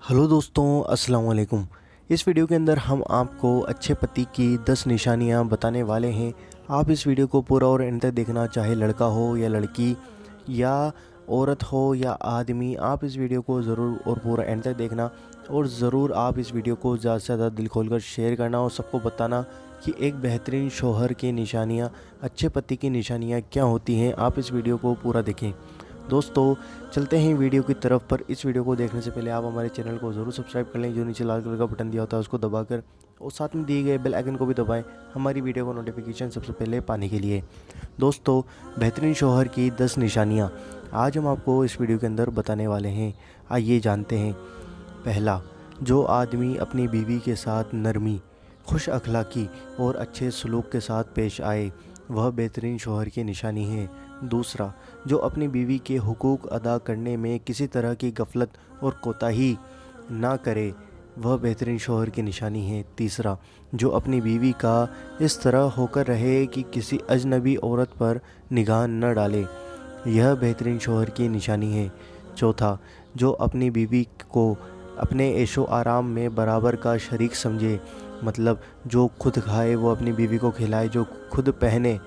Hello दोस्तों, अस्सलाम वालेकुम। इस वीडियो के अंदर हम आपको अच्छे पति की 10 निशानियां बताने वाले हैं। आप इस वीडियो को पूरा और एंड तक देखना, चाहे लड़का हो या लड़की या औरत हो या आदमी। आप इस वीडियो को ज़रूर और पूरा एंड तक देखना और ज़रूर आप इस वीडियो को ज़्यादा से ज़्यादा दिल खोलकर शेयर करना और सबको बताना कि एक बेहतरीन शौहर की निशानियाँ, अच्छे पति की निशानियाँ क्या होती हैं। आप इस वीडियो को पूरा देखें। दोस्तों, चलते हैं वीडियो की तरफ। पर इस वीडियो को देखने से पहले आप हमारे चैनल को ज़रूर सब्सक्राइब कर लें, जो नीचे लाल कलर का बटन दिया होता है उसको दबाकर, और साथ में दिए गए बेल आइकन को भी दबाएं हमारी वीडियो को नोटिफिकेशन सबसे पहले पाने के लिए। दोस्तों, बेहतरीन शौहर की 10 निशानियाँ आज हम आपको इस वीडियो के अंदर बताने वाले हैं। आइए जानते हैं। पहला, जो आदमी अपनी बीवी के साथ नरमी, खुश अखलाकी और अच्छे सलूक के साथ पेश आए, वह बेहतरीन शौहर की निशानी है। दूसरा, जो अपनी बीवी के हुकूक अदा करने में किसी तरह की गफलत और कोताही ना करे, वह बेहतरीन शौहर की निशानी है। तीसरा, जो अपनी बीवी का इस तरह होकर रहे कि किसी अजनबी औरत पर निगाह न डाले, यह बेहतरीन शौहर की निशानी है। चौथा, जो अपनी बीवी को अपने ऐशो आराम में बराबर का शरीक समझे, मतलब जो खुद खाए वो अपनी बीवी को खिलाए, जो खुद पहने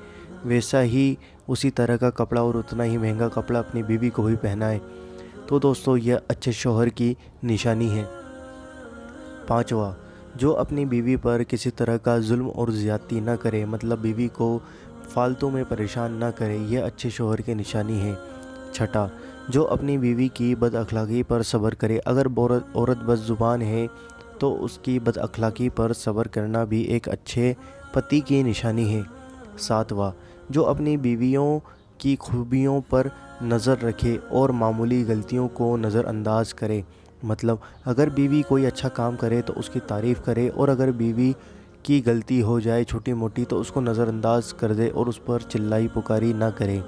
वैसा ही उसी तरह का कपड़ा और उतना ही महंगा कपड़ा अपनी बीवी को भी पहनाए। तो दोस्तों, यह अच्छे शौहर की निशानी है। पांचवा, जो अपनी बीवी पर किसी तरह का जुल्म और ज़्यादती ना करे, मतलब बीवी को फालतू में परेशान ना करे, यह अच्छे शौहर की निशानी है। छठा, जो अपनी बीवी की बद अखलाक़ी पर सब्र करे। अगर औरत बदज़ुबान है तो उसकी बद अखलाक़ी पर सब्र करना भी एक अच्छे पति की निशानी है। सातवां, जो अपनी बीवियों की खूबियों पर नज़र रखे और मामूली गलतियों को नज़रअंदाज करे, मतलब अगर बीवी कोई अच्छा काम करे तो उसकी तारीफ़ करे, और अगर बीवी की गलती हो जाए छोटी मोटी तो उसको नज़रअंदाज कर दे और उस पर चिल्लाई पुकारी ना करे।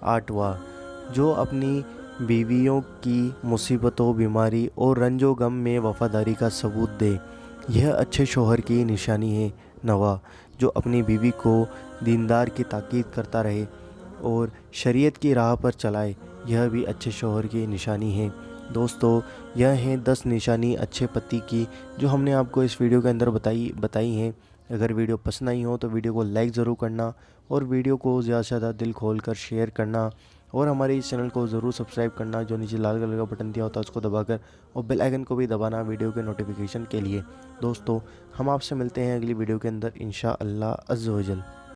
आठवां, जो अपनी बीवियों की मुसीबतों, बीमारी और रंजो गम में वफ़ादारी का सबूत दे, यह अच्छे शौहर की निशानी है। नवां, जो अपनी बीवी को दीनदार की ताकीद करता रहे और शरीयत की राह पर चलाए, यह भी अच्छे शौहर की निशानी है। दोस्तों, यह हैं 10 निशानी अच्छे पति की, जो हमने आपको इस वीडियो के अंदर बताई हैं। अगर वीडियो पसंद आई हो तो वीडियो को लाइक ज़रूर करना और वीडियो को ज़्यादा से ज़्यादा दिल खोल कर शेयर करना, और हमारे इस चैनल को ज़रूर सब्सक्राइब करना, जो नीचे लाल कलर का बटन दिया होता है उसको दबाकर, और बेल आइकन को भी दबाना वीडियो के नोटिफिकेशन के लिए। दोस्तों, हम आपसे मिलते हैं अगली वीडियो के अंदर इंशाअल्लाह अज़्ज़ व जल।